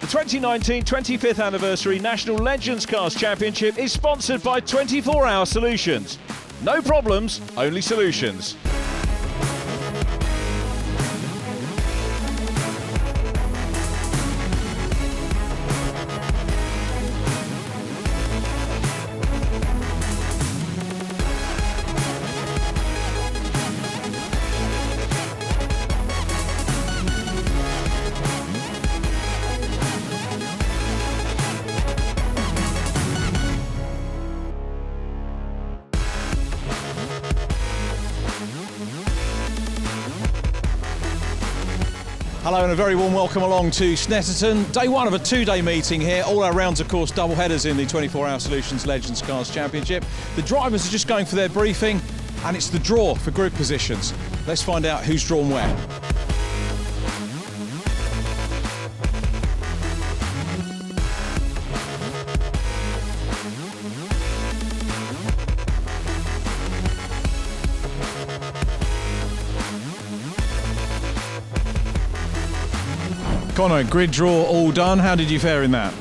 2019 25th Anniversary National Legends Cars Championship is sponsored by 24 Hour Solutions. No problems, only solutions. Hello and a very warm welcome along to Snetterton. Day one of a two-day meeting here. All our rounds, of course, double headers in the 24 Hour Solutions Legends Cars Championship. The drivers are just going for their briefing and it's the draw for grid positions. Let's find out who's drawn where. Connor, grid draw all done. How did you fare in that?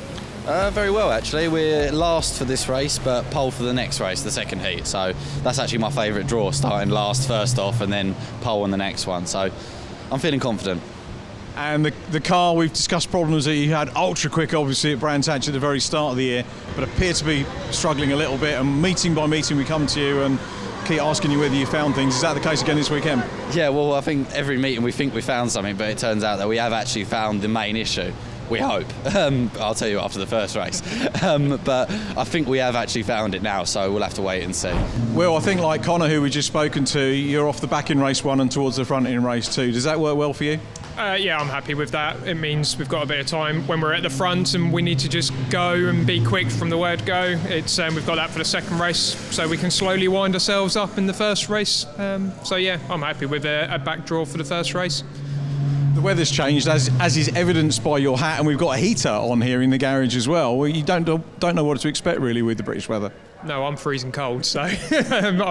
Very well, actually. We're last for this race, but pole for the next race, the second heat. So that's actually my favourite draw, starting last first off and then pole on the next one. So I'm feeling confident. And the car, we've discussed problems that you had ultra quick, obviously, at Brands Hatch at the very start of the year, but appear to be struggling a little bit. And meeting by meeting, we come to you and keep asking you whether you found things. Is that the case again this weekend? Yeah, well, I think every meeting we think we found something, but it turns out that we have actually found the main issue. We hope. I'll tell you after the first race. But I think we have actually found it now, so we'll have to wait and see. Well, I think like Connor, who we just spoken to, you're off the back in race one and towards the front in race two. Does that work well for you? Yeah, I'm happy with that. It means we've got a bit of time when we're at the front and we need to just go and be quick from the word go. We've got that for the second race, so we can slowly wind ourselves up in the first race. So yeah, I'm happy with a back draw for the first race. The weather's changed, as is evidenced by your hat, and we've got a heater on here in the garage as well. Well, you don't know what to expect really with the British weather. No, I'm freezing cold, so I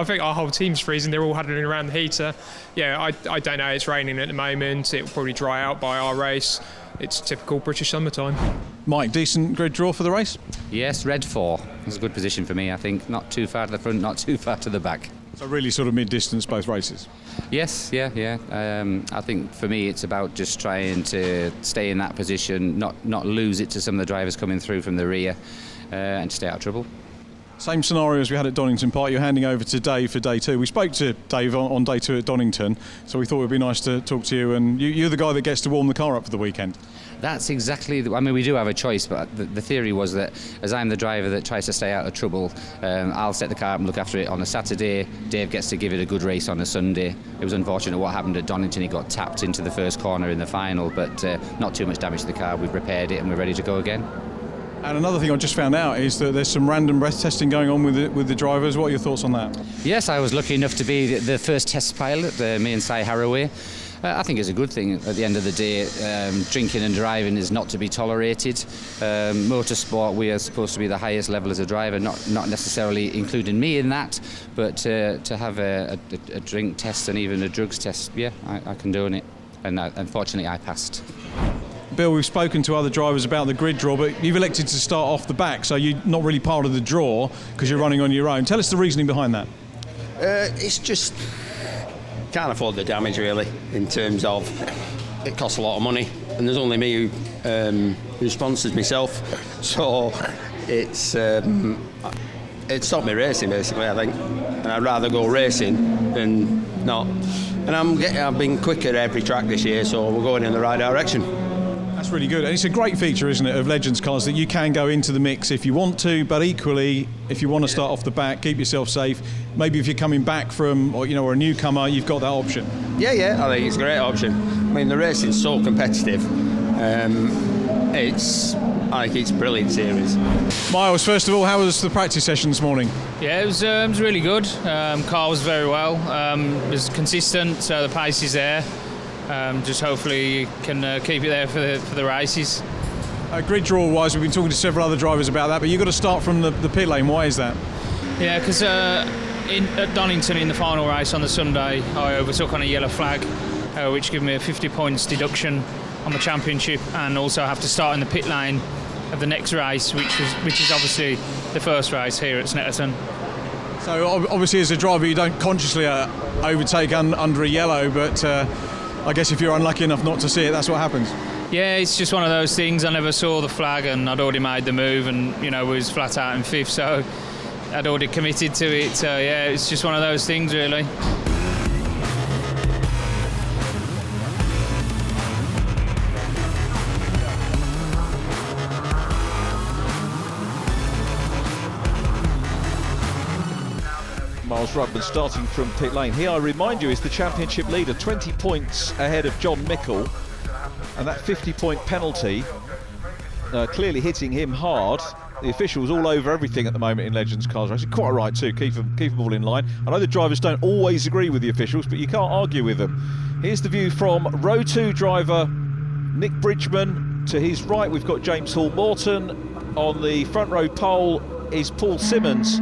think our whole team's freezing. They're all huddling around the heater. Yeah, I don't know. It's raining at the moment. It'll probably dry out by our race. It's typical British summertime. Mike, decent grid draw for the race? Yes, red 4. It's a good position for me, I think. Not too far to the front, not too far to the back. So really sort of mid-distance both races? Yes, yeah. I think for me it's about just trying to stay in that position, not lose it to some of the drivers coming through from the rear, and stay out of trouble. Same scenario as we had at Donington Park. You're handing over to Dave for day two. We spoke to Dave on day two at Donington, so we thought it would be nice to talk to you. And you're the guy that gets to warm the car up for the weekend. That's exactly. I mean, we do have a choice, but the theory was that as I'm the driver that tries to stay out of trouble, I'll set the car up and look after it on a Saturday. Dave gets to give it a good race on a Sunday. It was unfortunate what happened at Donington. He got tapped into the first corner in the final, but not too much damage to the car. We've repaired it and we're ready to go again. And another thing I just found out is that there's some random breath testing going on with the drivers. What are your thoughts on that? Yes, I was lucky enough to be the first test pilot, me and Cy Haraway. I think it's a good thing at the end of the day. Drinking and driving is not to be tolerated. Motorsport, we are supposed to be the highest level as a driver, not necessarily including me in that, but to have a drink test and even a drugs test, yeah, I condone it. And unfortunately I passed. Bill, we've spoken to other drivers about the grid draw, but you've elected to start off the back, so you're not really part of the draw because you're running on your own. Tell us the reasoning behind that. It's just can't afford the damage really, in terms of it costs a lot of money, and there's only me who sponsors myself, so it's stopped me racing basically, I think, and I'd rather go racing than not. And I've been quicker every track this year, so we're going in the right direction. That's really good, and it's a great feature, isn't it, of Legends cars, that you can go into the mix if you want to, but equally, if you want to start off the back, keep yourself safe. Maybe if you're coming back from, or a newcomer, you've got that option. Yeah, I think it's a great option. I mean, the racing's so competitive. I think it's a brilliant series. Miles, first of all, how was the practice session this morning? Yeah, it was really good. Car was very well. It was consistent, so the pace is there. Just hopefully you can keep it there for the races. Grid draw wise, we've been talking to several other drivers about that, but you've got to start from the pit lane. Why is that? Yeah, because at Donington in the final race on the Sunday, I overtook on a yellow flag, which gave me a 50 points deduction on the championship and also have to start in the pit lane of the next race, which is obviously the first race here at Snetterton. So obviously as a driver you don't consciously overtake under a yellow, but I guess if you're unlucky enough not to see it, that's what happens. Yeah, it's just one of those things. I never saw the flag and I'd already made the move and, was flat out in fifth, so I'd already committed to it. So yeah, it's just one of those things really. Miles Rudman starting from pit lane. He, I remind you, is the championship leader, 20 points ahead of John Mickle, and that 50-point penalty clearly hitting him hard. The officials all over everything at the moment in Legends Cars Racing. Quite right too, keep them all in line. I know the drivers don't always agree with the officials, but you can't argue with them. Here's the view from row 2 driver Nick Bridgman. To his right we've got James Hall-Morton. On the front row pole is Paul Simmons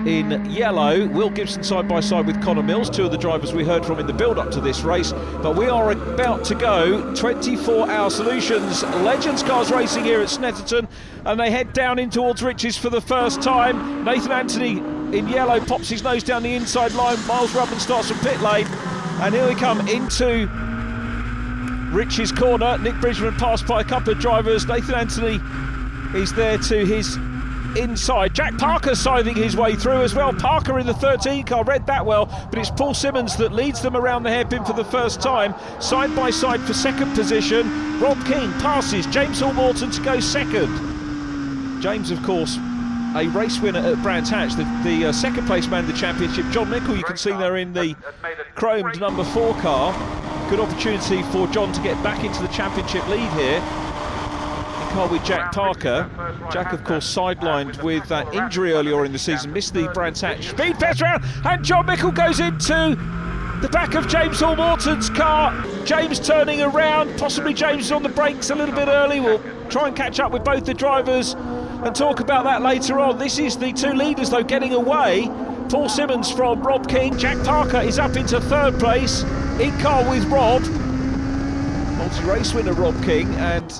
in yellow. Will Gibson side by side with Connor Mills, two of the drivers we heard from in the build-up to this race. But we are about to go 24-hour Solutions Legends Cars Racing here at Snetterton, and they head down in towards Rich's for the first time. Nathan Anthony in yellow pops his nose down the inside line. Miles Rudman starts from pit lane, and here we come into Rich's corner. Nick Bridgman passed by a couple of drivers. Nathan Anthony is there to his inside. Jack Parker scything his way through as well. Parker in the 13 car, read that well, but it's Paul Simmons that leads them around the hairpin for the first time. Side by side for second position. Rob King passes James Hall-Morton to go second. James, of course, a race winner at Brands Hatch, the second place man in the championship. John Mickle, you can see there in the chromed number 4 car. Good opportunity for John to get back into the championship lead here. Car with Jack Parker. Jack, of course, sidelined with that injury earlier in the season, missed the Brands Hatch speed test round, and John Mickle goes into the back of James Hall-Morton's car. James turning around, possibly James is on the brakes a little bit early. We'll try and catch up with both the drivers and talk about that later on. This is the two leaders though getting away. Paul Simmons from Rob King. Jack Parker is up into third place, in car with Rob. Multi-race winner Rob King, and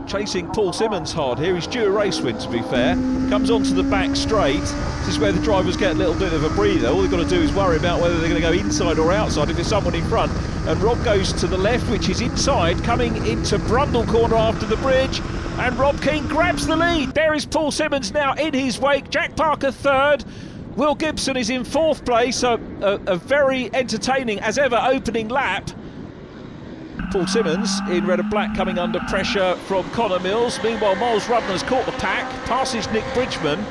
chasing Paul Simmons hard here. He's due a race win, to be fair. Comes onto the back straight. This is where the drivers get a little bit of a breather. All they've got to do is worry about whether they're going to go inside or outside if there's someone in front. And Rob goes to the left, which is inside, coming into Brundle corner after the bridge. And Rob King grabs the lead. There is Paul Simmons now in his wake. Jack Parker third. Will Gibson is in fourth place. A very entertaining, as ever, opening lap. Paul Simmons in red and black coming under pressure from Connor Mills. Meanwhile, Miles Rudman has caught the pack, passes Nick Bridgman.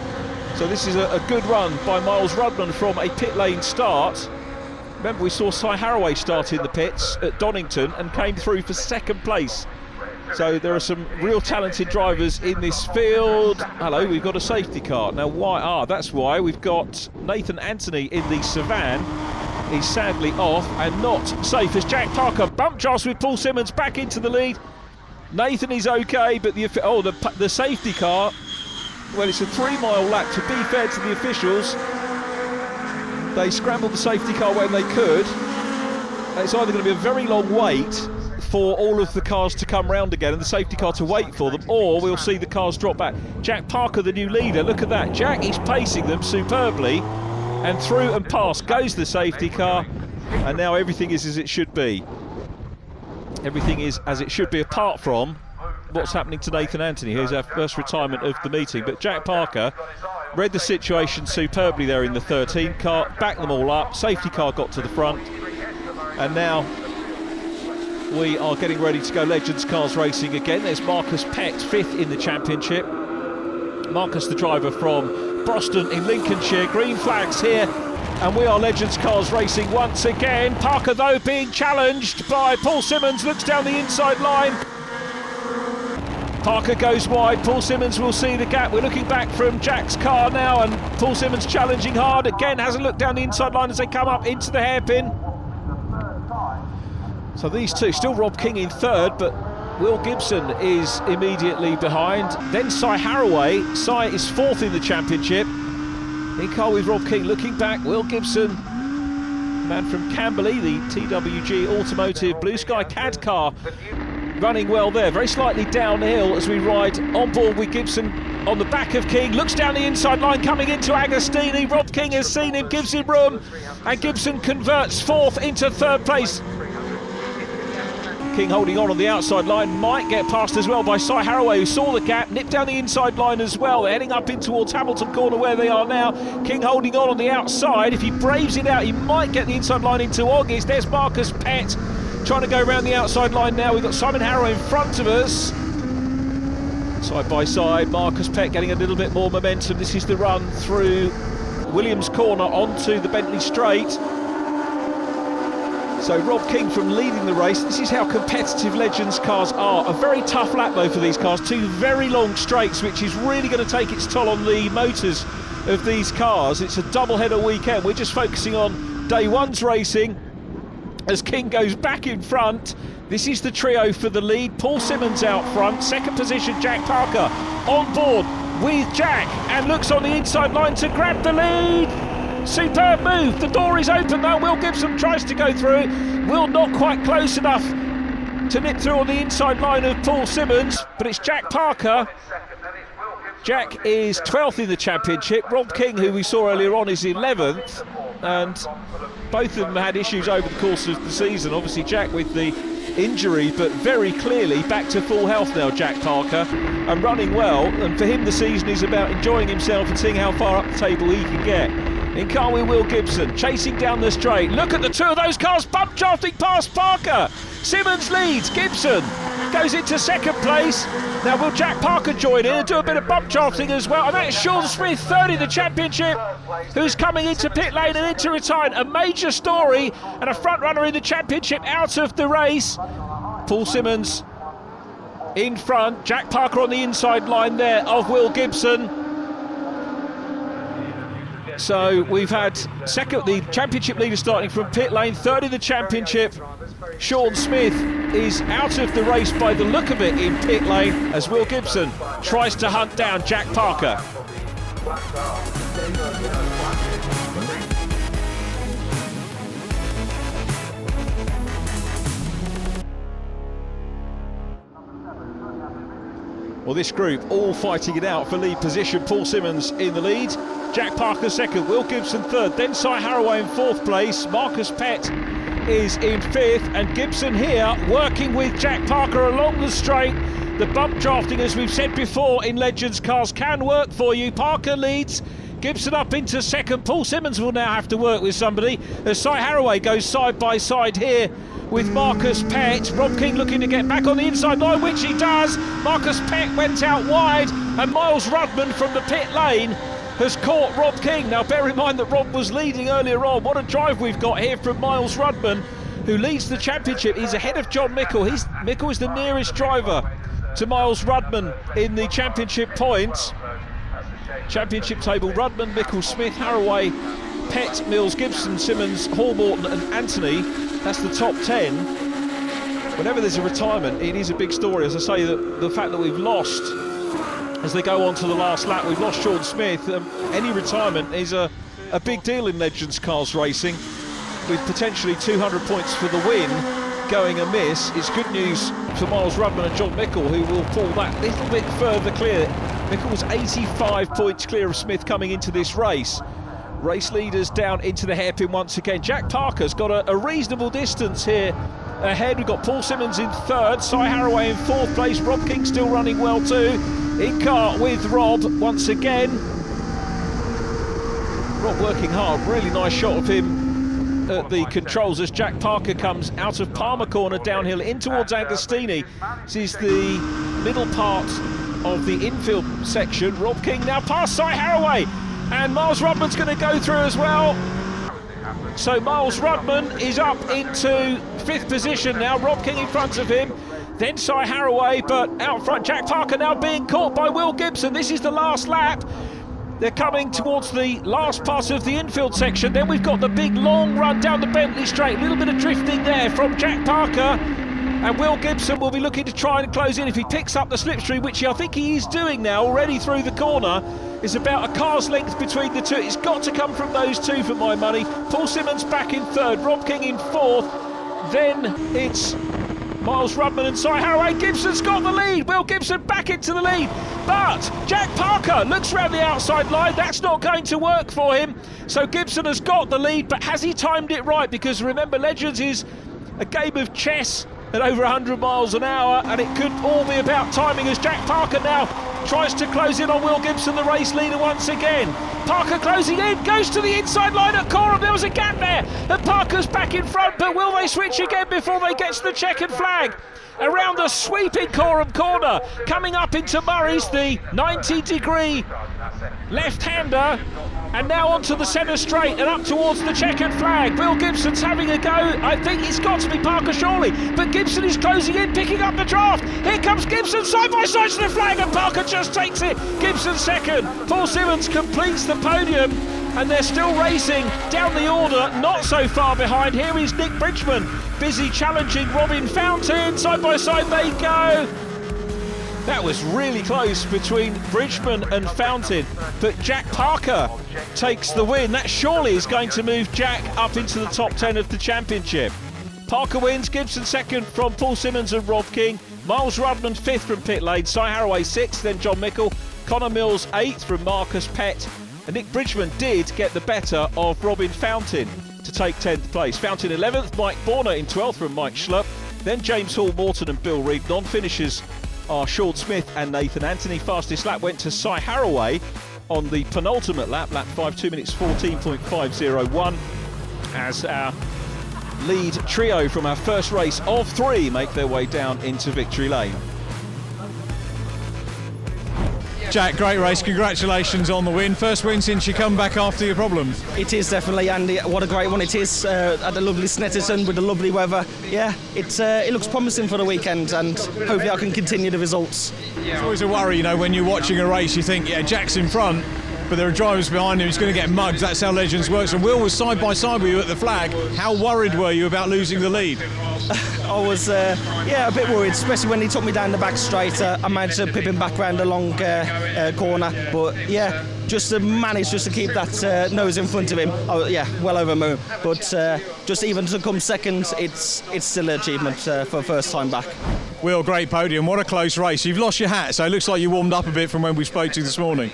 So this is a good run by Miles Rudman from a pit lane start. Remember, we saw Cy Harraway start in the pits at Donington and came through for second place. So there are some real talented drivers in this field. Hello, we've got a safety car. Now why? That's why we've got Nathan Anthony in the Savannah. He's sadly off and not safe as Jack Parker bump jars with Paul Simmons back into the lead. Nathan is okay, but the safety car, well, it's a 3-mile lap. To be fair to the officials, they scrambled the safety car when they could. It's either going to be a very long wait for all of the cars to come round again and the safety car to wait for them, or we'll see the cars drop back. Jack Parker, the new leader, look at that. Jack is pacing them superbly. And through and past goes the safety car, and now everything is as it should be. Everything is as it should be, apart from what's happening to Nathan Anthony, who's our first retirement of the meeting. But Jack Parker read the situation superbly there in the 13 car, backed them all up, safety car got to the front, and now we are getting ready to go Legends Cars Racing again. There's Marcus Peck, 5th in the championship. Marcus, the driver from Boston in Lincolnshire. Green flags here, and we are Legends Cars Racing once again. Parker, though, being challenged by Paul Simmons, looks down the inside line. Parker goes wide. Paul Simmons will see the gap. We're looking back from Jack's car now, and Paul Simmons challenging hard again. Hasn't looked down the inside line as they come up into the hairpin. So these two, still Rob King in third, but Will Gibson is immediately behind. Then Cy Harraway. Cy is 4th in the championship. In car with Rob King, looking back. Will Gibson man from Camberley, the TWG Automotive Blue Sky CAD car, running well there, very slightly downhill as we ride on board with Gibson on the back of King. Looks down the inside line, coming into Agostini. Rob King has seen him, gives him room, and Gibson converts fourth into third place. King holding on the outside line, might get passed as well by Cy Haraway, who saw the gap, nipped down the inside line as well. They're heading up in towards Hamilton Corner where they are now. King holding on the outside. If he braves it out, he might get the inside line into August. There's Marcus Pett trying to go around the outside line now. We've got Simon Haraway in front of us. Side by side, Marcus Pett getting a little bit more momentum. This is the run through Williams Corner onto the Bentley Straight. So Rob King from leading the race. This is how competitive Legends cars are. A very tough lap though for these cars. Two very long straights, which is really going to take its toll on the motors of these cars. It's a double-header weekend. We're just focusing on day one's racing as King goes back in front. This is the trio for the lead. Paul Simmons out front. Second position, Jack Parker on board with Jack and looks on the inside line to grab the lead. Superb move. The door is open now. Will Gibson tries to go through. Will not quite close enough to nip through on the inside line of Paul Simmons, but it's Jack Parker. Jack is 12th in the championship. Rob King, who we saw earlier on, is 11th, and both of them had issues over the course of the season. Obviously Jack with the injury, but very clearly back to full health now, Jack Parker, and running well. And for him the season is about enjoying himself and seeing how far up the table he can get. In car with Will Gibson, chasing down the straight. Look at the two of those cars bump drafting past Parker. Simmons leads, Gibson goes into second place. Now will Jack Parker join in and do a bit of bump drafting as well? And that's Sean Smith, third in the championship, who's coming into pit lane and into retirement. A major story and a front runner in the championship out of the race. Paul Simmons in front, Jack Parker on the inside line there of Will Gibson. So we've had the championship leader starting from pit lane, third in the championship. Sean Smith is out of the race by the look of it in pit lane as Will Gibson tries to hunt down Jack Parker. Well, this group all fighting it out for lead position. Paul Simmons in the lead, Jack Parker second, Will Gibson third, then Cy Haraway in fourth place, Marcus Pett is in fifth, and Gibson here working with Jack Parker along the straight. The bump drafting, as we've said before, in Legends cars can work for you. Parker leads, Gibson up into second. Paul Simmons will now have to work with somebody as Cy Haraway goes side by side here with Marcus Pett. Rob King looking to get back on the inside line, which he does. Marcus Pett went out wide, and Miles Rudman from the pit lane has caught Rob King. Now bear in mind that Rob was leading earlier on. What a drive we've got here from Miles Rudman, who leads the championship. He's ahead of John Mickle. Mickle is the nearest driver to Miles Rudman in the championship points. Championship table: Rudman, Mickle, Smith, Haraway, Pett, Mills, Gibson, Simmons, Hall, Morton and Anthony. That's the top 10. Whenever there's a retirement, it is a big story. As I say, the fact that we've lost, as they go on to the last lap, we've lost Sean Smith. Any retirement is a big deal in Legends cars racing, with potentially 200 points for the win going amiss. It's good news for Miles Rudman and John Mickle, who will pull that little bit further clear. Mickle was 85 points clear of Smith coming into this race. Race leaders down into the hairpin once again. Jack Parker's got a reasonable distance here ahead. We've got Paul Simmons in third, Cy Haraway in fourth place, Rob King still running well too. In car with Rob once again. Rob working hard, really nice shot of him at the controls as Jack Parker comes out of Palmer Corner downhill in towards Agostini. This is the middle part of the infield section. Rob King now past Cy Haraway, and Miles Rudman's going to go through as well. So Miles Rudman is up into fifth position now. Rob King in front of him, then Cy Haraway, but out front Jack Parker now being caught by Will Gibson. This is the last lap. They're coming towards the last part of the infield section. Then we've got the big long run down the Bentley Straight. A little bit of drifting there from Jack Parker. And Will Gibson will be looking to try and close in if he picks up the slipstream, which I think he is doing now already through the corner. It's about a car's length between the two. It's got to come from those two for my money. Paul Simmons back in third, Rob King in fourth. Then it's Miles Rudman and Cy Haraway. Gibson's got the lead. Will Gibson back into the lead. But Jack Parker looks round the outside line. That's not going to work for him. So Gibson has got the lead, but has he timed it right? Because remember, Legends is a game of chess at over 100 miles an hour, and it could all be about timing as Jack Parker now tries to close in on Will Gibson, the race leader, once again. Parker closing in, goes to the inside line at Coram. There was a gap there, and Parker's back in front, but will they switch again before they get to the checkered flag? Around the sweeping Coram corner, coming up into Murray's, the 90-degree left-hander, and now onto the centre straight and up towards the checkered flag. Will Gibson's having a go. I think it's got to be Parker surely, but Gibson is closing in, picking up the draft. Here comes Gibson, side by side to the flag, and Parker just takes it. Gibson second. Paul Simmons completes the podium, and they're still racing down the order, not so far behind. Here is Nick Bridgman, busy challenging Robin Fountain. Side by side they go. That was really close between Bridgman and Fountain, but Jack Parker takes the win. That surely is going to move Jack up into the top 10 of the championship. Parker wins, Gibson second from Paul Simmons and Rob King, Miles Rudman fifth from pit lane, Cy Haraway sixth, then John Mickle, Connor Mills eighth from Marcus Pett, and Nick Bridgman did get the better of Robin Fountain to take 10th place. Fountain 11th, Mike Borner in 12th from Mike Schlupp, then James Hall, Morton and Bill Reid. Non-finishers are Sean Smith and Nathan Anthony. Fastest lap went to Cy Haraway on the penultimate lap 5, 2 minutes 14.501, as our lead trio from our first race of three make their way down into victory lane. Jack, great race, congratulations on the win. First win since you come back after your problems. It is definitely, Andy. What a great one it is at the lovely Snetterton with the lovely weather. Yeah, it looks promising for the weekend, and hopefully I can continue the results. It's always a worry, you know, when you're watching a race, you think, yeah, Jack's in front, but there are drivers behind him, he's going to get mugged. That's how Legends works. And Will was side by side with you at the flag. How worried were you about losing the lead? I was, a bit worried, especially when he took me down the back straight. I managed to pip him back round the long corner, but yeah, just to manage to keep that nose in front of him. Oh yeah, well over moon. But just even to come second, it's still an achievement for first time back. Will, great podium. What a close race. You've lost your hat, so it looks like you warmed up a bit from when we spoke to you this morning.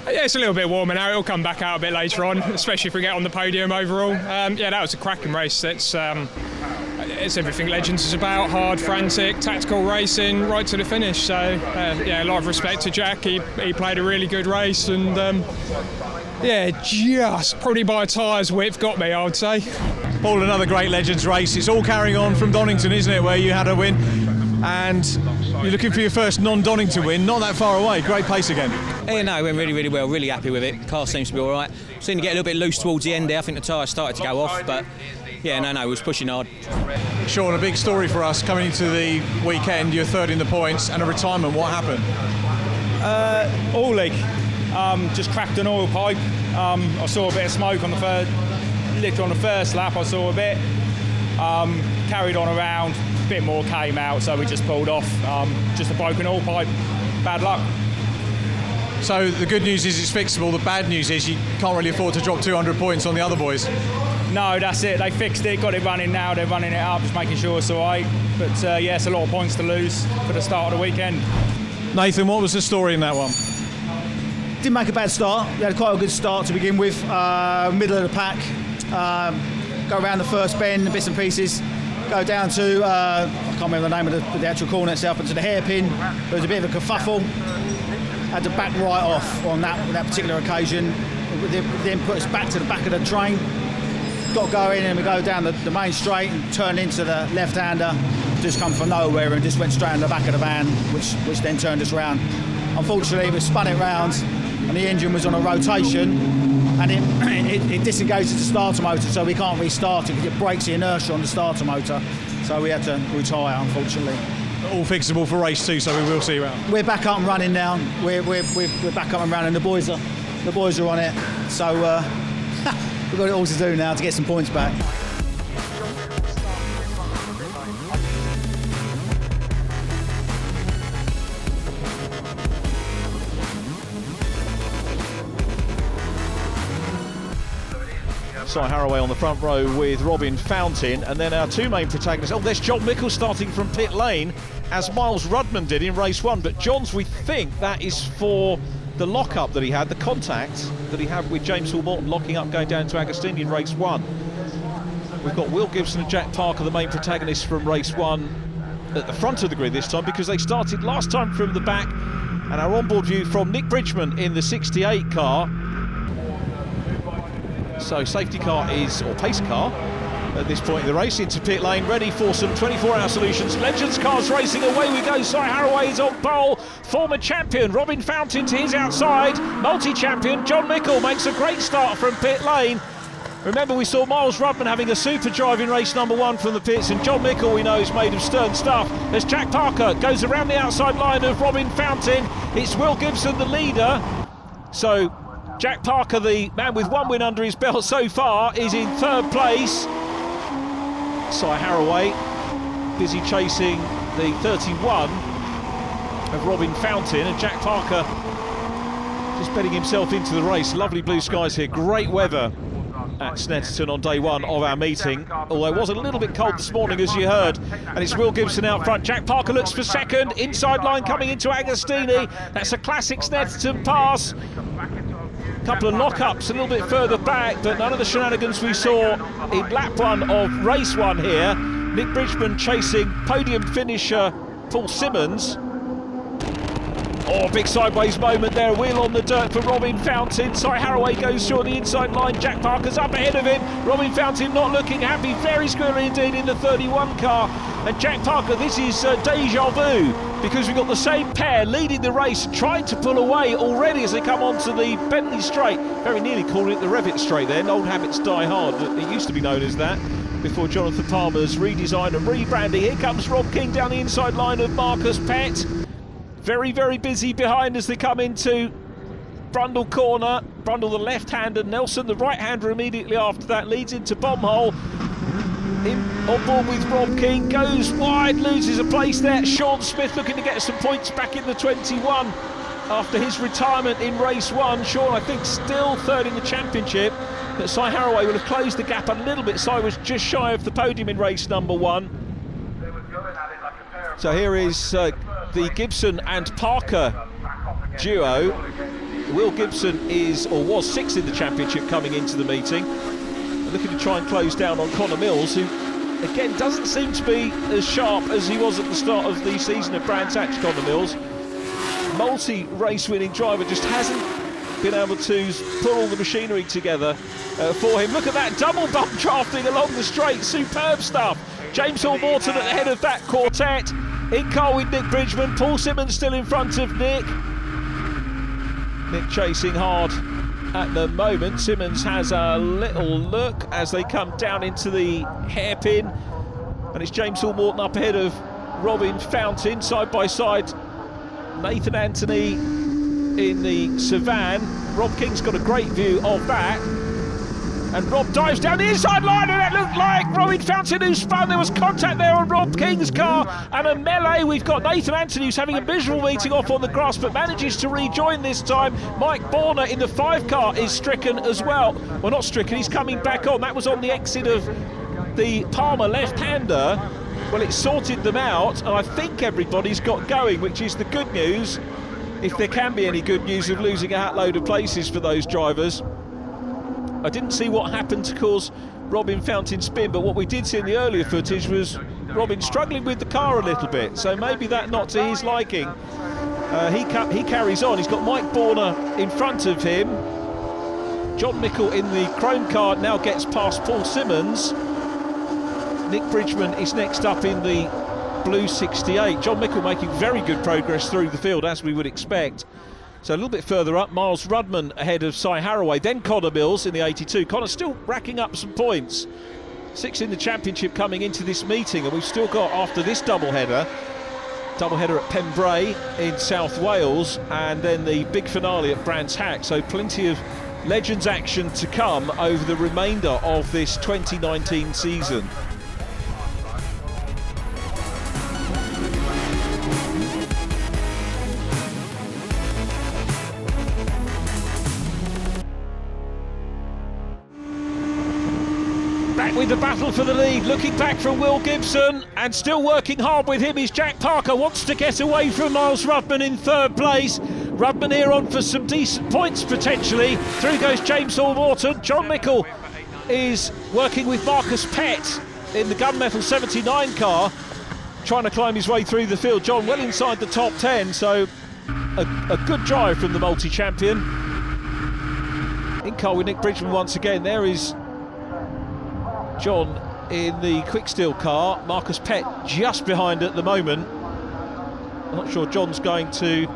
Yeah, it's a little bit warmer now. It'll come back out a bit later on, especially if we get on the podium overall. Yeah, that was a cracking race. It's everything Legends is about: hard, frantic, tactical racing, right to the finish. So yeah, a lot of respect to Jack. He played a really good race, and yeah, just probably by a tyre's width got me, I would say. Paul, another great Legends race. It's all carrying on from Donington, isn't it, where you had a win, and you're looking for your first non-Donington win. Not that far away. Great pace again. Yeah, no, it went really, really well. Really happy with it. Car seems to be all right. Seemed to get a little bit loose towards the end there. I think the tyres started to go off, but yeah, no, it was pushing hard. Sean, a big story for us coming into the weekend. You're third in the points and a retirement. What happened? Oil leak. Just cracked an oil pipe. I saw a bit of smoke on the first lap. I saw a bit. Carried on around. A bit more came out, so we just pulled off. Just a broken oil pipe. Bad luck. So the good news is it's fixable. The bad news is you can't really afford to drop 200 points on the other boys. No, that's it. They fixed it, got it running now. They're running it up, just making sure it's all right. But yeah, it's a lot of points to lose for the start of the weekend. Nathan, what was the story in that one? Didn't make a bad start. We had quite a good start to begin with. Middle of the pack. Go around the first bend, bits and pieces. Go down to, I can't remember the name of the actual corner itself, but to the hairpin. There was a bit of a kerfuffle. Had to back right off on that particular occasion. Then put us back to the back of the train. Got going, and we go down the main straight and turn into the left-hander. Just come from nowhere and just went straight in the back of the van, which then turned us round. Unfortunately, we spun it round, and the engine was on a rotation, and it disengages the starter motor, so we can't restart it because it breaks the inertia on the starter motor. So we had to retire, unfortunately. All fixable for race 2, so we will see you around. We're back up and running now. We're back up and running. The boys are on it. So we've got it all to do now to get some points back. Si Haraway on the front row with Robin Fountain, and then our two main protagonists. Oh, there's John Mickle starting from pit lane, as Miles Rudman did in race 1. But John's, we think that is for the lock-up that he had, the contact that he had with James Hall Morton locking up going down to Agostini in race 1. We've got Will Gibson and Jack Parker, the main protagonists from race 1, at the front of the grid this time, because they started last time from the back. And our onboard view from Nick Bridgman in the 68 car. So safety car is, or pace car, at this point in the race, into pit lane, ready for some 24-hour solutions. Legends cars racing, away we go. Si Haraway is on pole, former champion Robin Fountain to his outside, multi-champion John Mickle makes a great start from pit lane. Remember, we saw Miles Rudman having a super drive in race number 1 from the pits, and John Mickle, we know, is made of stern stuff. As Jack Parker goes around the outside line of Robin Fountain, it's Will Gibson the leader. So Jack Parker, the man with 1 win under his belt so far, is in 3rd place. Si Haraway busy chasing the 31 of Robin Fountain, and Jack Parker just betting himself into the race. Lovely blue skies here, great weather at Snetterton on day 1 of our meeting, although it was a little bit cold this morning, as you heard. And it's Will Gibson out front. Jack Parker looks for second, inside line coming into Agostini. That's a classic Snetterton pass. A couple of lock-ups a little bit further back, but none of the shenanigans we saw in lap 1 of race 1 here. Nick Bridgman chasing podium finisher Paul Simmons. Oh, big sideways moment there, wheel on the dirt for Robin Fountain. Si Haraway goes through the inside line, Jack Parker's up ahead of him. Robin Fountain not looking happy, very squirrely indeed in the 31 car. And Jack Parker, this is deja vu, because we've got the same pair leading the race, trying to pull away already as they come onto the Bentley Straight. Very nearly calling it the Revit Straight then, old habits die hard, it used to be known as that, before Jonathan Palmer's redesign and rebranding. Here comes Rob King down the inside line of Marcus Pett. Very, very busy behind as they come into Brundle corner. Brundle the left-hander, Nelson the right-hander immediately after that, leads into Bombhole. On board with Rob King, goes wide, loses a place there. Sean Smith looking to get some points back in the 21 after his retirement in race 1. Sean, I think, still 3rd in the championship, but Si Haraway will have closed the gap a little bit. Si was just shy of the podium in race number 1. So here is the Gibson and Parker duo. Will Gibson is, or was, 6th in the championship coming into the meeting. Looking to try and close down on Connor Mills, who again doesn't seem to be as sharp as he was at the start of the season at Brands Hatch. Connor Mills, multi-race winning driver, just hasn't been able to put all the machinery together for him. Look at that double bump drafting along the straight, superb stuff. James Hall Morton at the head of that quartet. In car with Nick Bridgman, Paul Simmons still in front of Nick. Nick chasing hard at the moment. Simmons has a little look as they come down into the hairpin, and it's James Hall Morton up ahead of Robin Fountain, side by side. Nathan Anthony in the Savan. Rob King's got a great view of that. And Rob dives down the inside line, and it looked like Robin Fountain who spun. There was contact there on Rob King's car and a melee. We've got Nathan Anthony who's having a miserable meeting off on the grass, but manages to rejoin this time. Mike Borner in the 5 car is stricken as well. Well, not stricken, he's coming back on. That was on the exit of the Palmer left-hander. Well, it sorted them out, and I think everybody's got going, which is the good news, if there can be any good news of losing a hatload of places for those drivers. I didn't see what happened to cause Robin Fountain spin, but what we did see in the earlier footage was Robin struggling with the car a little bit, so maybe that not to his liking. He carries on. He's got Mike Borner in front of him. John Mickle in the chrome car now gets past Paul Simmons. Nick Bridgman is next up in the blue 68. John Mickle making very good progress through the field, as we would expect. So a little bit further up, Miles Rudman ahead of Si Haraway, then Connor Mills in the 82. Connor still racking up some points. 6th in the championship coming into this meeting, and we've still got, after this doubleheader at Pembrey in South Wales, and then the big finale at Brands Hatch. So plenty of Legends action to come over the remainder of this 2019 season. the battle for the lead. Looking back from Will Gibson, and still working hard with him is Jack Parker. Wants to get away from Miles Rudman in third place. Rudman here on for some decent points potentially. Through goes James Hall-Morton. John Mickle is working with Marcus Pett in the Gunmetal 79 car, trying to climb his way through the field. John well inside the top 10, so a good drive from the multi-champion. In car with Nick Bridgman once again. There is John in the quick steel car. Marcus Pett just behind at the moment. I'm not sure John's going to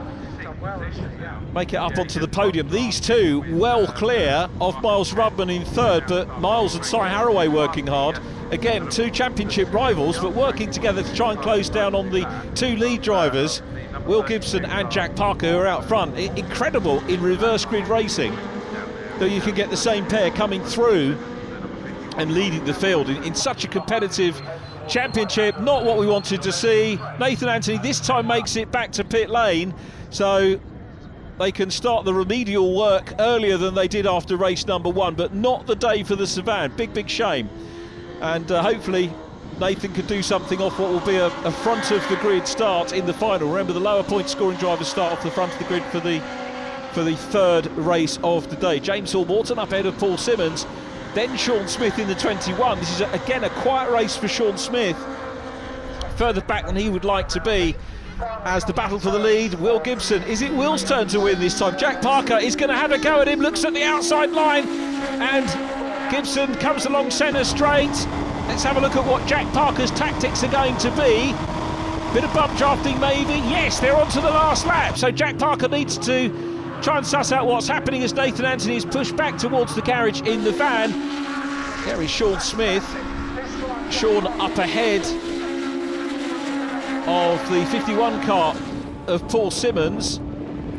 make it up onto the podium. These two well clear of Miles Rudman in third, but Miles and Cy Haraway working hard. Again, two championship rivals, but working together to try and close down on the two lead drivers, Will Gibson and Jack Parker, who are out front. Incredible in reverse grid racing that you can get the same pair coming through and leading the field in such a competitive championship. Not what we wanted to see. Nathan Anthony this time makes it back to pit lane, so they can start the remedial work earlier than they did after race number one, but not the day for the Savannah. Big shame. And hopefully Nathan can do something off what will be a front of the grid start in the final. Remember, the lower point scoring drivers start off the front of the grid for the third race of the day. James Hall-Morton up ahead of Paul Simmons, then Sean Smith in the 21. This is again a quiet race for Sean Smith, further back than he would like to be. As the battle for the lead, Will Gibson, is it Will's turn to win this time? Jack Parker is going to have a go at him, looks at the outside line, and Gibson comes along centre straight. Let's have a look at what Jack Parker's tactics are going to be. Bit of bump drafting maybe. Yes, they're on to the last lap, so Jack Parker needs to try and suss out what's happening as Nathan Anthony is pushed back towards the garage in the van. There is Sean Smith. Sean up ahead of the 51 car of Paul Simmons.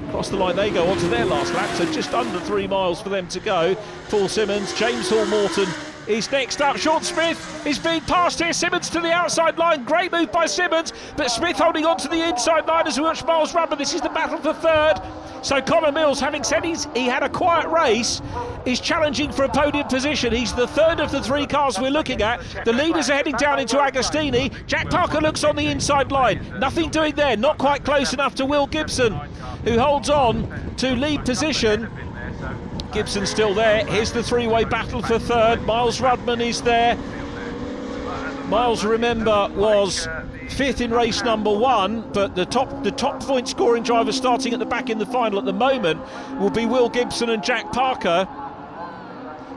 Across the line they go onto their last lap, so just under 3 miles for them to go. Paul Simmons, James Hall-Morton is next up. Sean Smith is being passed here. Simmons to the outside line. Great move by Simmons, but Smith holding on to the inside line as we watch Miles Rudman. This is the battle for third. So Connor Mills, having said he had a quiet race, is challenging for a podium position. He's the third of the 3 cars we're looking at. The leaders are heading down into Agostini. Jack Parker looks on the inside line. Nothing doing there. Not quite close enough to Will Gibson, who holds on to lead position. Gibson's still there. Here's the 3-way battle for third. Miles Rudman is there. Miles, remember, was 5th in race number 1, but the top point scoring driver starting at the back in the final at the moment will be Will Gibson and Jack Parker.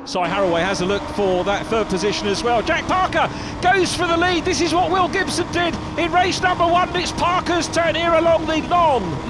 Cy Haraway has a look for that third position as well. Jack Parker goes for the lead. This is what Will Gibson did in race number 1. It's Parker's turn here along the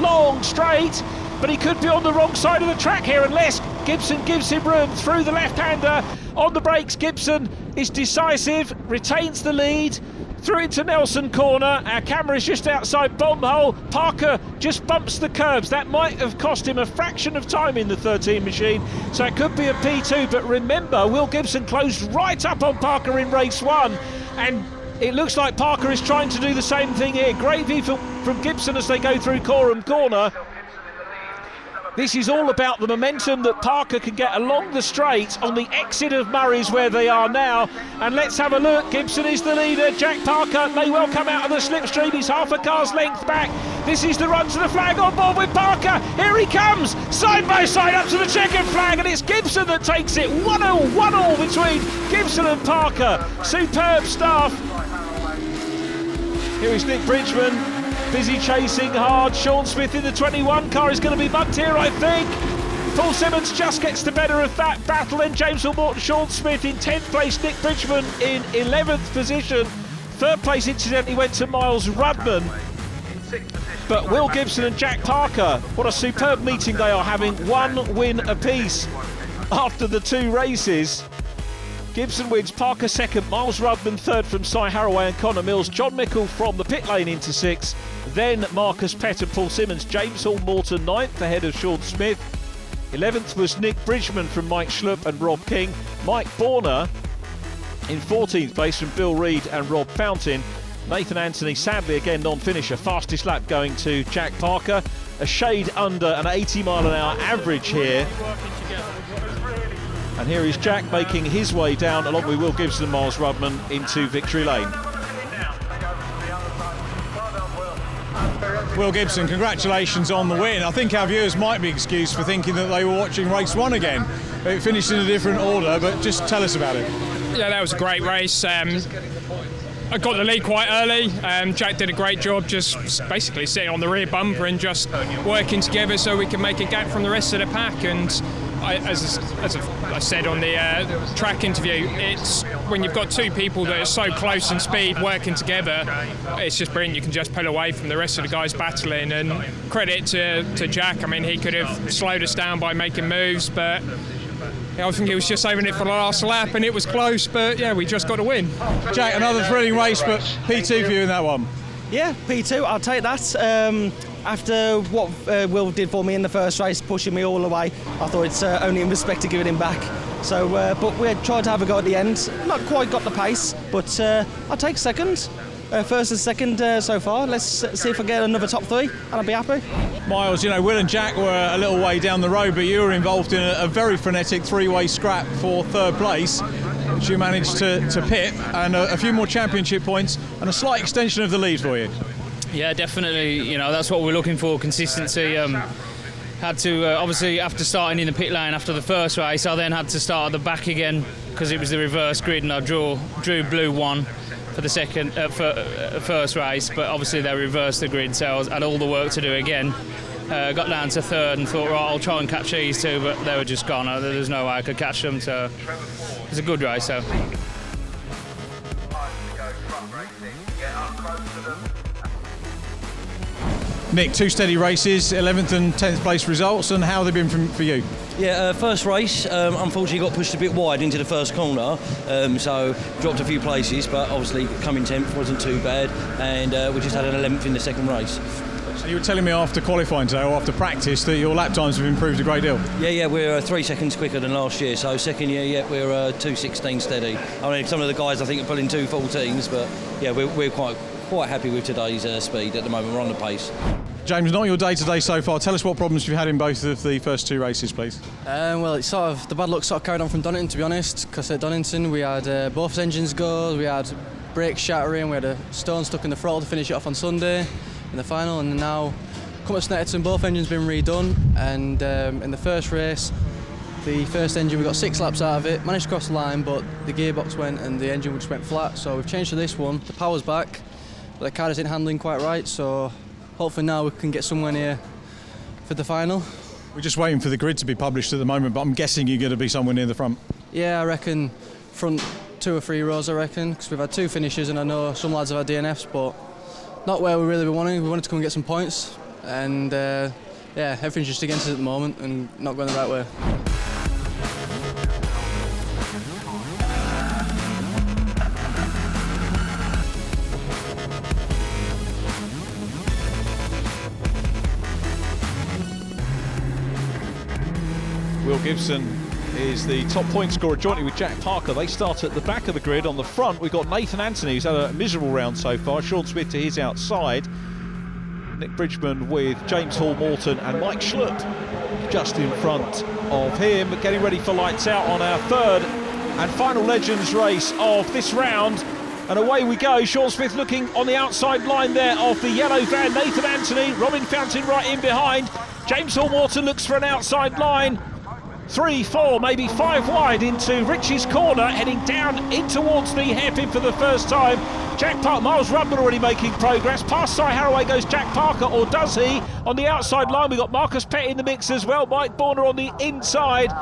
long straight, but he could be on the wrong side of the track here unless Gibson gives him room. Through the left-hander on the brakes, Gibson is decisive, retains the lead through into Nelson corner. Our camera is just outside bomb hole. Parker just bumps the curbs. That might have cost him a fraction of time in the 13 machine, so it could be a P2. But remember, Will Gibson closed right up on Parker in race 1, and it looks like Parker is trying to do the same thing here. Great view from Gibson as they go through Coram corner. This is all about the momentum that Parker can get along the straight on the exit of Murray's where they are now. And let's have a look. Gibson is the leader. Jack Parker may well come out of the slipstream. He's half a car's length back. This is the run to the flag on board with Parker. Here he comes, side by side up to the checkered flag, and it's Gibson that takes it. 1-0 between Gibson and Parker. Superb stuff. Here is Nick Bridgman. Busy chasing hard. Sean Smith in the 21 car is going to be mugged here, I think. Paul Simmons just gets the better of that battle. Then James Hall-Morton, Sean Smith in 10th place. Nick Bridgman in 11th position. Third place, incidentally, went to Miles Rudman. But Will Gibson and Jack Parker, what a superb meeting they are having. 1 win apiece after the 2 races. Gibson wins, Parker second, Miles Rudman third from Cy Haraway and Connor Mills. John Mickle from the pit lane into 6th. Then Marcus Pett and Paul Simmons. James Hall-Morton 9th ahead of Sean Smith. 11th was Nick Bridgman from Mike Schlupp and Rob King. Mike Borner in 14th place from Bill Reid and Rob Fountain. Nathan Anthony, sadly again non-finisher. Fastest lap going to Jack Parker. A shade under an 80 mile an hour average here And here is Jack making his way down along with Will Gibson and Miles Rudman into victory lane. Will Gibson, congratulations on the win. I think our viewers might be excused for thinking that they were watching race 1 again. It finished in a different order, but just tell us about it. Yeah, that was a great race. I got the lead quite early. Jack did a great job just basically sitting on the rear bumper and just working together so we could make a gap from the rest of the pack. And as I said on the track interview, it's when you've got two people that are so close in speed working together, it's just brilliant. You can just pull away from the rest of the guys battling. And credit to Jack. I mean, he could have slowed us down by making moves, but I think he was just saving it for the last lap, and it was close, but yeah, we just got a win. Jack, another thrilling race, but P2 for you in that one. Yeah, P2, I'll take that. After what Will did for me in the first race, pushing me all the way, I thought it's only in respect to giving him back. So, but we tried to have a go at the end. Not quite got the pace, but I'll take second. First and second so far. Let's see if I get another top 3 and I'll be happy. Miles, you know, Will and Jack were a little way down the road, but you were involved in a very frenetic 3-way scrap for 3rd place, which you managed to pit, and a few more championship points and a slight extension of the lead for you. Yeah, definitely. You know, that's what we're looking for, consistency. Had to, obviously, after starting in the pit lane after the first race, I then had to start at the back again because it was the reverse grid, and I drew blue 1 for the first race, but obviously they reversed the grid, so I had all the work to do again. Got down to 3rd and thought, right, I'll try and catch these two, but they were just gone. There's no way I could catch them, so it was a good race. So. Nick, 2 steady races, 11th and 10th place results, and how have they been for you? Yeah, first race, unfortunately got pushed a bit wide into the first corner, so dropped a few places, but obviously coming 10th wasn't too bad, and we just had an 11th in the second race. So you were telling me after qualifying today, or after practice, that your lap times have improved a great deal? Yeah, we're 3 seconds quicker than last year, so second year, yeah, we're 2:16 steady. I mean, some of the guys I think are pulling 2:14s, but yeah, we're quite happy with today's speed at the moment. We're on the pace. James, not your day-to-day so far. Tell us what problems you've had in both of the first 2 races, please. Well, it's sort of the bad luck sort of carried on from Donington, to be honest, because at Donington we had both engines go, we had brakes shattering, we had a stone stuck in the throttle to finish it off on Sunday in the final, and now come at Snetterton, both engines been redone, and in the first race, the first engine we got 6 laps out of it, managed to cross the line, but the gearbox went and the engine just went flat, so we've changed to this one. The power's back, but the car isn't handling quite right, so hopefully now we can get somewhere near for the final. We're just waiting for the grid to be published at the moment, but I'm guessing you're going to be somewhere near the front. Yeah, I reckon front 2 or 3 rows, I reckon, because we've had 2 finishes and I know some lads have had DNFs, but not where we really were wanting. We wanted to come and get some points, and yeah, everything's just against us at the moment and not going the right way. Will Gibson is the top point scorer jointly with Jack Parker. They start at the back of the grid. On the front, we've got Nathan Anthony, who's had a miserable round so far. Sean Smith to his outside. Nick Bridgman with James Hall Morton and Mike Schlupp just in front of him. Getting ready for lights out on our 3rd and final Legends race of this round. And away we go. Sean Smith looking on the outside line there of the yellow van. Nathan Anthony, Robin Fountain right in behind. James Hall Morton looks for an outside line. 3, 4, maybe 5 wide into Richie's corner, heading down in towards the hairpin for the first time. Jack Parker, Miles Rudman already making progress. Past Cy Haraway goes Jack Parker, or does he? On the outside line, we've got Marcus Pett in the mix as well. Mike Borner on the inside.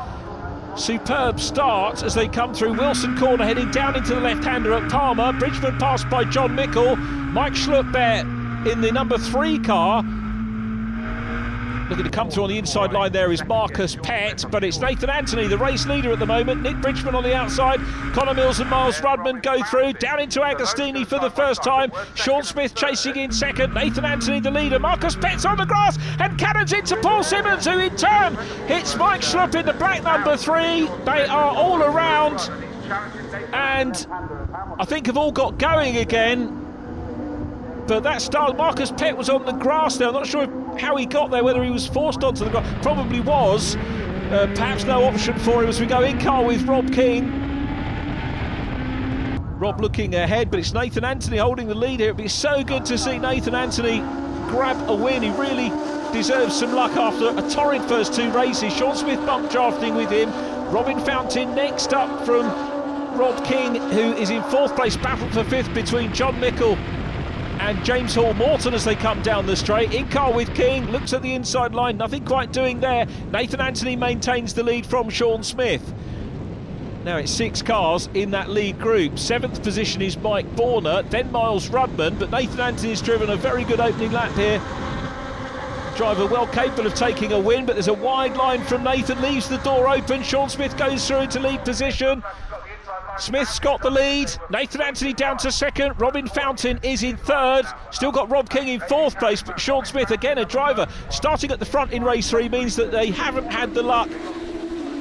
Superb start as they come through Wilson corner, heading down into the left-hander at Palmer. Bridgman passed by John Mickle. Mike Schlupp there in the number 3 car. Looking to come through on the inside line there is Marcus Pett, but it's Nathan Anthony, the race leader at the moment. Nick Bridgman on the outside. Connor Mills and Miles Rudman go through. Down into Agostini for the first time. Sean Smith chasing in second. Nathan Anthony the leader. Marcus Pett's on the grass and cannons into Paul Simmons, who in turn hits Mike Schlupp in the black number 3. They are all around and I think have all got going again. But that start, Marcus Pett was on the grass there. I'm not sure how he got there, whether he was forced onto the grass. Probably was. perhaps no option for him as we go in car with Rob King. Rob looking ahead, but it's Nathan Anthony holding the lead here. It'd be so good to see Nathan Anthony grab a win. He really deserves some luck after a torrid first 2 races. Sean Smith bump drafting with him. Robin Fountain next up from Rob King, who is in 4th place. Battle for 5th between John Mickle and James Hall Morton as they come down the straight. In car with King, looks at the inside line, nothing quite doing there. Nathan Anthony maintains the lead from Sean Smith. Now it's 6 cars in that lead group. 7th position is Mike Borner, then Miles Rudman, but Nathan Anthony's driven a very good opening lap here. Driver well capable of taking a win, but there's a wide line from Nathan, leaves the door open. Sean Smith goes through into lead position. Smith's got the lead. Nathan Anthony down to 2nd. Robin Fountain is in 3rd. Still got Rob King in 4th place, but Sean Smith, again a driver, starting at the front in race 3 means that they haven't had the luck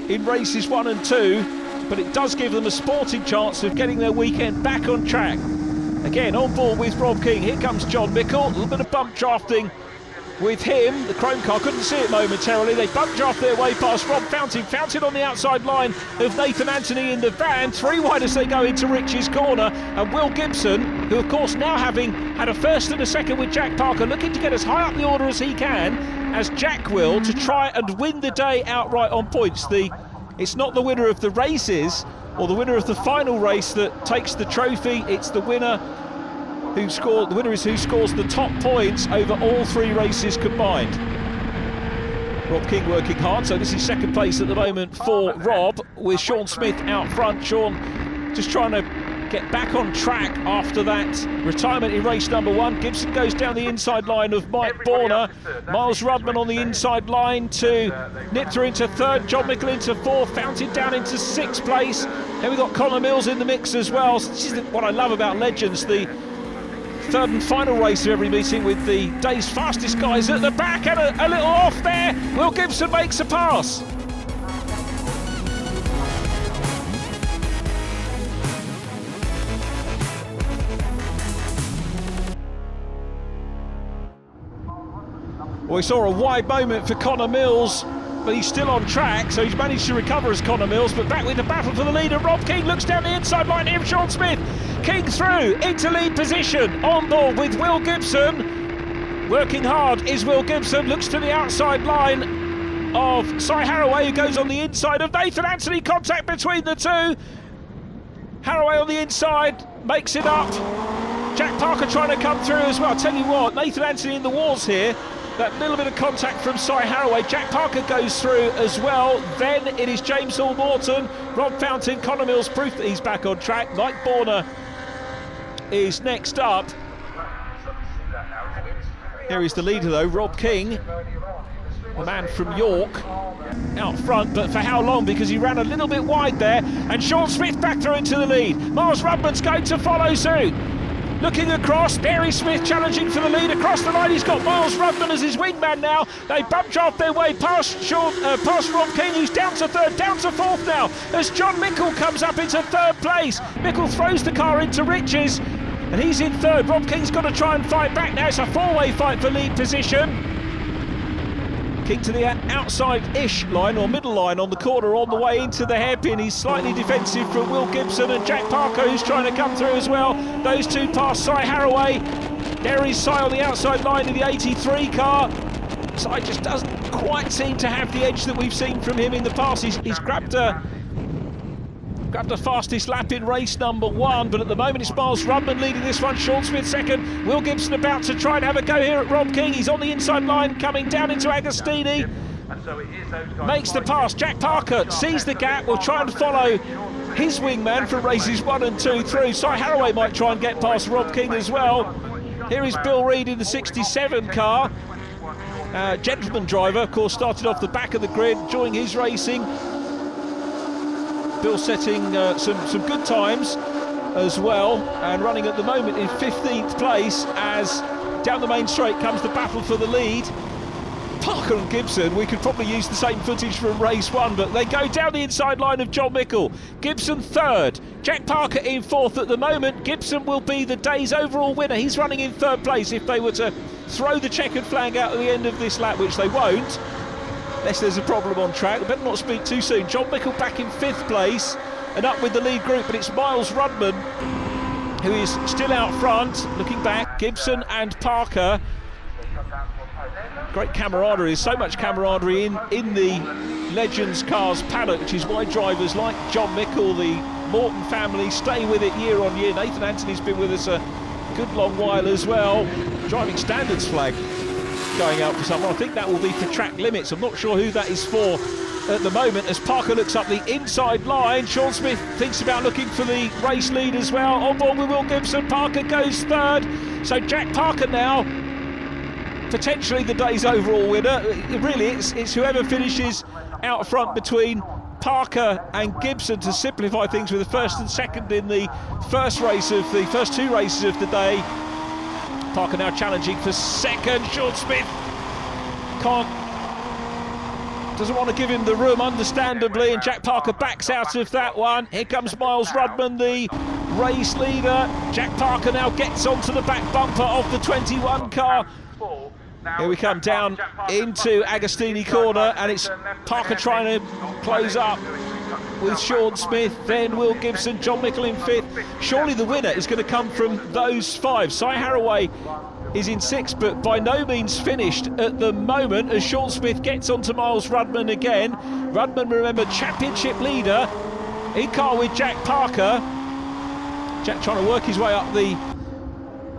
in races 1 and 2. But it does give them a sporting chance of getting their weekend back on track. Again, on board with Rob King. Here comes John Mickle. A little bit of bump drafting with him. The Chrome car couldn't see it momentarily. They bump draft their way past Rob Fountain. Fountain on the outside line of Nathan Anthony in the van. 3 wide as they go into Rich's corner. And Will Gibson, who of course now having had a 1st and a 2nd with Jack Parker, looking to get as high up the order as he can, as Jack will, to try and win the day outright on points. It's not the winner of the races or the winner of the final race that takes the trophy. It's the winner who scores. The winner is who scores the top points over all 3 races combined. Rob King working hard, so this is 2nd place at the moment for Rob, with Sean Smith out front. Sean just trying to get back on track after that retirement in race number 1. Gibson goes down the inside line of Mike Borner. Miles Rudman on the inside line to nip through into 3rd. John Mickle into 4th. Fountain down into 6th place. Then we've got Connor Mills in the mix as well. This is what I love about Legends, the 3rd and final race of every meeting with the day's fastest guys at the back, and a little off there. Will Gibson makes a pass. Well, we saw a wide moment for Connor Mills, but he's still on track, so he's managed to recover as Connor Mills, but back with the battle for the lead. And Rob King looks down the inside line here, Sean Smith. King through into lead position, on board with Will Gibson. Working hard is Will Gibson, looks to the outside line of Cy Haraway, who goes on the inside of Nathan Anthony. Contact between the 2. Haraway on the inside, makes it up. Jack Parker trying to come through as well. I'll tell you what, Nathan Anthony in the walls here. That little bit of contact from Cy Haraway. Jack Parker goes through as well. Then it is James Hall Morton, Rob Fountain, Connor Mills, proof that he's back on track. Mike Borner is next up. Here is the leader though, Rob King, the man from York, out front, but for how long? Because he ran a little bit wide there. And Sean Smith back through into the lead. Miles Rudman's going to follow suit. Looking across, Barry Smith challenging for the lead across the line. He's got Miles Rudman as his wingman now. They bump draft their way past Rob King, who's down to 3rd, down to 4th now, as John Mickle comes up into 3rd place. Mickle throws the car into Riches, and he's in 3rd. Rob King's got to try and fight back now. It's a 4-way fight for lead position. King to the outside-ish line, or middle line on the corner on the way into the hairpin. He's slightly defensive from Will Gibson and Jack Parker, who's trying to come through as well. Those 2 pass Cy Haraway. There is Cy on the outside line of the 83 car. Cy just doesn't quite seem to have the edge that we've seen from him in the past. He's grabbed a fastest lap in race number 1, but at the moment it's Miles Rudman leading this one. Sean Smith 2nd. Will Gibson about to try and have a go here at Rob King. He's on the inside line, coming down into Agostini. Makes the pass. Jack Parker sees the gap, will try and follow his wingman from races 1 and 2 through. Cy Haraway might try and get past Rob King as well. Here is Bill Reid in the 67 car. Gentleman driver, of course, started off the back of the grid, enjoying his racing. Bill setting some good times as well, and running at the moment in 15th place as down the main straight comes the battle for the lead. Parker and Gibson, we could probably use the same footage from race 1, but they go down the inside line of John Mickle. Gibson 3rd, Jack Parker in 4th at the moment. Gibson will be the day's overall winner. He's running in 3rd place if they were to throw the checkered flag out at the end of this lap, which they won't. unless there's a problem on track. I better not speak too soon. John Mickle back in 5th place and up with the lead group, but it's Miles Rudman who is still out front. Looking back, Gibson and Parker. Great camaraderie. There's so much camaraderie in the Legends Cars paddock, which is why drivers like John Mickle, the Morton family, stay with it year on year. Nathan Anthony's been with us a good long while as well. Driving standards flag going out for someone. I think that will be for track limits. I'm not sure who that is for at the moment, as Parker looks up the inside line. Sean Smith thinks about looking for the race lead as well. On board with Will Gibson. Parker goes 3rd. So Jack Parker now potentially the day's overall winner. Really, it's whoever finishes out front between Parker and Gibson to simplify things with the 1st and 2nd in the first 2 races of the day. Parker now challenging for 2nd. Sean Smith doesn't want to give him the room, understandably, and Jack Parker backs out of that one. Here comes Miles Rudman, the race leader. Jack Parker now gets onto the back bumper of the 21 car. Here we come down into Agostini corner, and it's Parker trying to close up with Sean Smith, then Will Gibson, John Mickle in 5th. Surely the winner is going to come from those 5. Cy Haraway is in 6th, but by no means finished at the moment as Sean Smith gets onto Miles Rudman again. Rudman, remember, championship leader in car with Jack Parker. Jack trying to work his way up the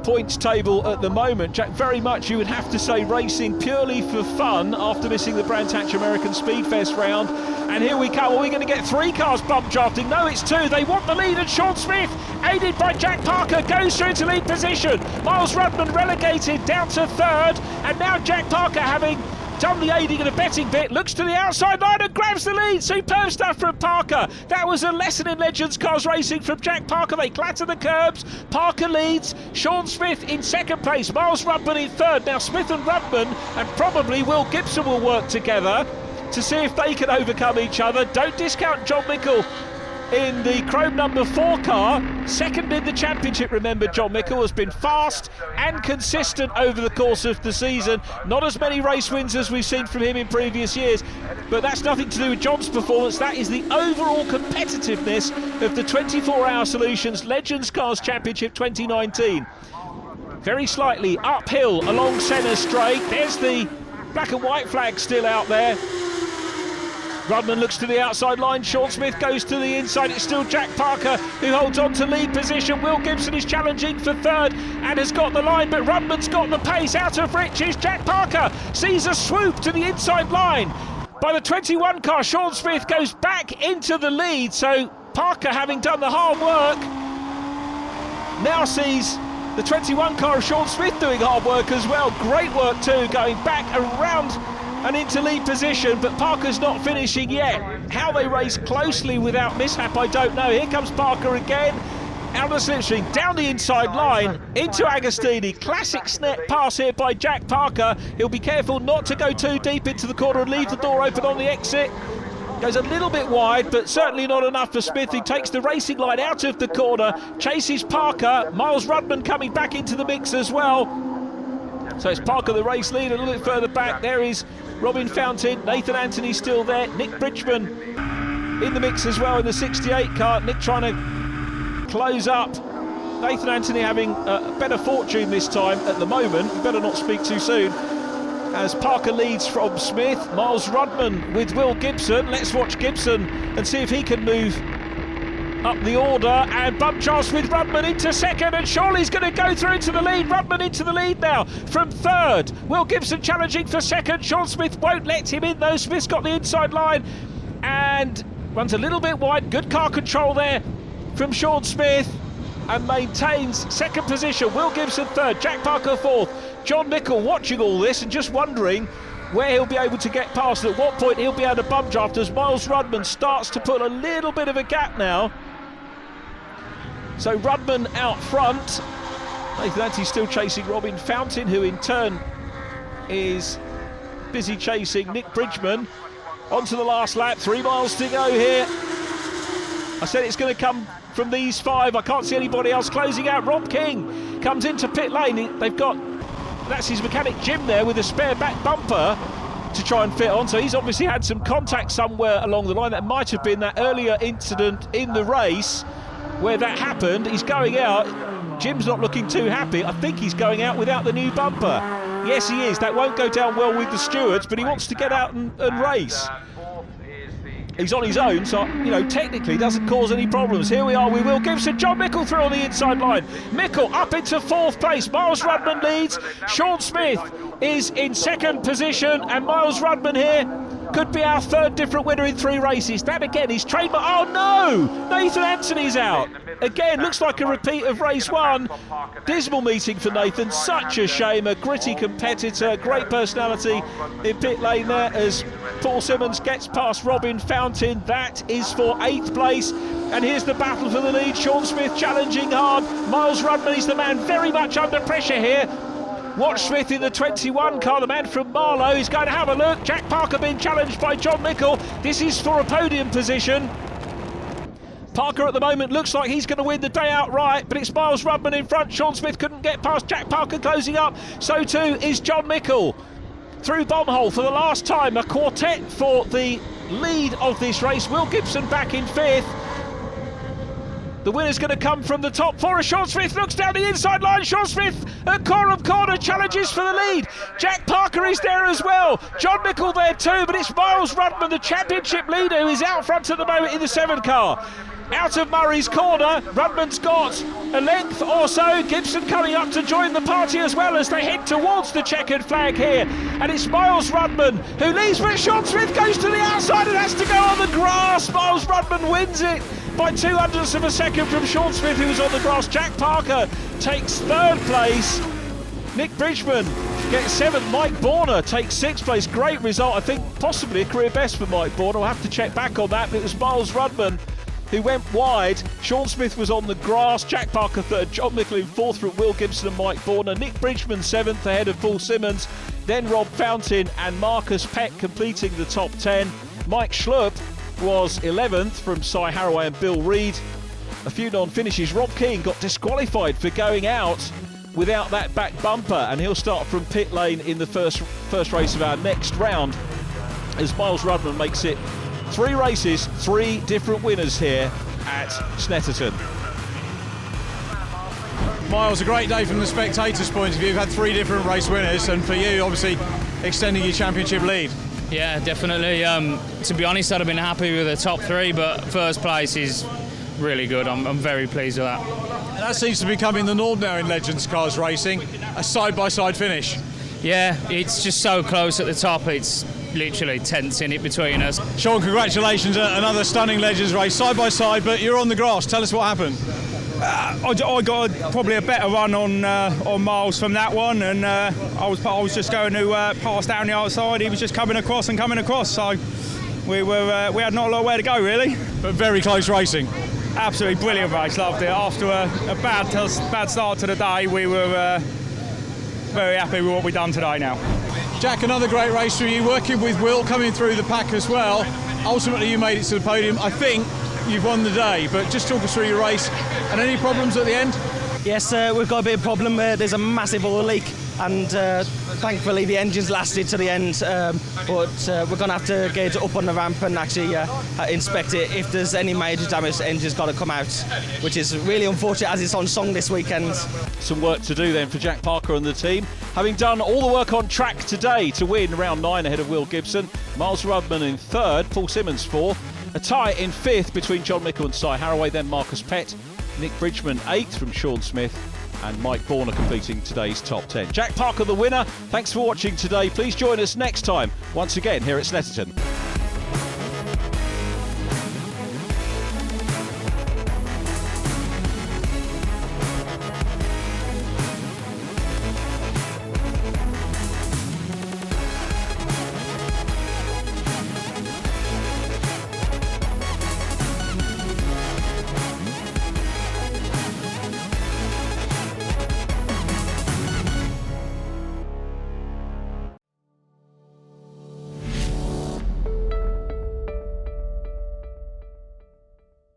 points table at the moment. Jack, very much you would have to say racing purely for fun after missing the Brands Hatch American Speedfest round. And here we come. Are we going to get 3 cars bump drafting? No, it's 2. They want the lead, and Sean Smith, aided by Jack Parker, goes through to lead position. Miles Rudman relegated down to 3rd, and now Jack Parker, having done the aiding and abetting bit, looks to the outside line and grabs the lead. Superb stuff from Parker. That was a lesson in Legends Cars racing from Jack Parker. They clatter the curbs. Parker leads. Sean Smith in 2nd place. Miles Rudman in 3rd. Now Smith and Rudman and probably Will Gibson will work together to see if they can overcome each other. Don't discount John Mickle in the Chrome number 4 car, 2nd in the championship. Remember, John Mickle has been fast and consistent over the course of the season. Not as many race wins as we've seen from him in previous years, but that's nothing to do with John's performance. That is the overall competitiveness of the 24-Hour Solutions Legends Cars Championship 2019. Very slightly uphill along Senna Straight. There's the black and white flag still out there. Rudman looks to the outside line. Sean Smith goes to the inside. It's still Jack Parker who holds on to lead position. Will Gibson is challenging for 3rd and has got the line, but Rudman's got the pace. Out of riches, Jack Parker sees a swoop to the inside line by the 21 car. Sean Smith goes back into the lead, so Parker, having done the hard work, now sees the 21 car of Sean Smith doing hard work as well. Great work too, going back around and into lead position, but Parker's not finishing yet. How they race closely without mishap, I don't know. Here comes Parker again, out of the slipstream, down the inside line, into Agostini. Classic Snet pass here by Jack Parker. He'll be careful not to go too deep into the corner and leave the door open on the exit. Goes a little bit wide, but certainly not enough for Smith, who takes the racing line out of the corner, chases Parker. Miles Rudman coming back into the mix as well. So it's Parker the race leader. A little bit further back, there is Robin Fountain. Nathan Anthony still there. Nick Bridgman in the mix as well in the 68 car. Nick trying to close up. Nathan Anthony having better fortune this time at the moment. We better not speak too soon, as Parker leads from Smith. Miles Rudman with Will Gibson. Let's watch Gibson and see if he can move up the order, and bump chance with Rudman into 2nd, and Shawley's going to go through into the lead. Rudman into the lead now from 3rd. Will Gibson challenging for 2nd. Sean Smith won't let him in though. Smith's got the inside line and runs a little bit wide. Good car control there from Sean Smith, and maintains 2nd position. Will Gibson 3rd, Jack Parker 4th. John Mickle watching all this and just wondering where he'll be able to get past, at what point he'll be able to bump draft, as Miles Rudman starts to put a little bit of a gap now. So Rudman out front. Nathan Anthony's still chasing Robin Fountain, who in turn is busy chasing Nick Bridgman. Onto the last lap, 3 miles to go here. I said it's going to come from these 5. I can't see anybody else closing out. Rob King comes into pit lane. They've got, that's his mechanic Jim there with a spare back bumper. to try and fit on. So he's obviously had some contact somewhere along the line. That might have been that earlier incident in the race where that happened. He's going out. Jim's not looking too happy. I think he's going out without the new bumper. Yes, he is. That won't go down well with the stewards, but he wants to get out and race. He's on his own, so, technically doesn't cause any problems. Here we are with Will Gibson. John Mickle through on the inside line. Mickle up into 4th place. Miles Rudman leads. Sean Smith is in 2nd position, and Miles Rudman here could be our 3rd different winner in 3 races. That again is trademark. Oh no! Nathan Anthony's out. Again, looks like a repeat of race 1. Dismal meeting for Nathan. Such a shame. A gritty competitor. Great personality in pit lane there as Paul Simmons gets past Robin Fountain. That is for 8th place. And here's the battle for the lead. Sean Smith challenging hard. Miles Rudman is the man very much under pressure here. Watch Smith in the 21 car, the man from Marlow. He's going to have a look. Jack Parker being challenged by John Mickle. This is for a podium position. Parker at the moment looks like he's going to win the day outright, but it's Miles Rudman in front. Sean Smith couldn't get past Jack Parker closing up. So too is John Mickle. Through Bombhole for the last time. A quartet for the lead of this race. Will Gibson back in 5th. The winner's going to come from the top 4 as Sean Smith looks down the inside line. Sean Smith at Coram Corner challenges for the lead. Jack Parker is there as well. John Mickle there too, but it's Miles Rudman, the championship leader, who is out front at the moment in the 7 car. Out of Murray's corner, Rudman's got a length or so. Gibson coming up to join the party as well as they head towards the checkered flag here. And it's Miles Rudman who leads, but Sean Smith goes to the outside and has to go on the grass. Miles Rudman wins it by 200ths of a second from Sean Smith, who was on the grass. Jack Parker takes 3rd place. Nick Bridgman gets 7th. Mike Borner takes 6th place. Great result. I think possibly a career best for Mike Borner. I'll have to check back on that, but it was Miles Rudman who went wide. Sean Smith was on the grass. Jack Parker 3rd. John Mickle in 4th from Will Gibson and Mike Borner. Nick Bridgman 7th ahead of Paul Simmons. Then Rob Fountain and Marcus Peck completing the top 10. Mike Schlupp was 11th from Cy Haraway and Bill Reed. A few non-finishes. Rob Keane got disqualified for going out without that back bumper, and he'll start from pit lane in the first race of our next round as Miles Rudman makes it 3 races, 3 different winners here at Snetterton. Miles, a great day from the spectators' point of view. You've had 3 different race winners, and for you, obviously, extending your championship lead. Yeah, definitely. To be honest, I'd have been happy with the top 3, but 1st place is really good. I'm very pleased with that. And that seems to be becoming the norm now in Legends Cars racing, a side-by-side finish. Yeah, it's just so close at the top. It's literally tenths in it between us. Sean, congratulations, another stunning Legends race, side-by-side, but you're on the grass. Tell us what happened. I got probably a better run on Miles from that one, and I was just going to pass down the outside. He was just coming across, so we had not a lot of way to go really. But very close racing. Absolutely brilliant race, loved it. After a bad start to the day, we were very happy with what we've done today now. Jack, another great race for you, working with Will, coming through the pack as well. Ultimately, you made it to the podium. I think you've won the day, but just talk us through your race. And any problems at the end? Yes, we've got a bit of problem. There's a massive oil leak, and thankfully the engine's lasted to the end. But we're going to have to get it up on the ramp and actually inspect it. If there's any major damage, the engine's got to come out, which is really unfortunate as it's on song this weekend. Some work to do then for Jack Parker and the team. Having done all the work on track today to win round 9 ahead of Will Gibson, Miles Rudman in 3rd, Paul Simmons 4th. A tie in 5th between John Mickle and Cy Haraway, then Marcus Pett. Nick Bridgman 8th from Sean Smith, and Mike Borner completing today's top 10. Jack Parker the winner. Thanks for watching today. Please join us next time once again here at Snetterton.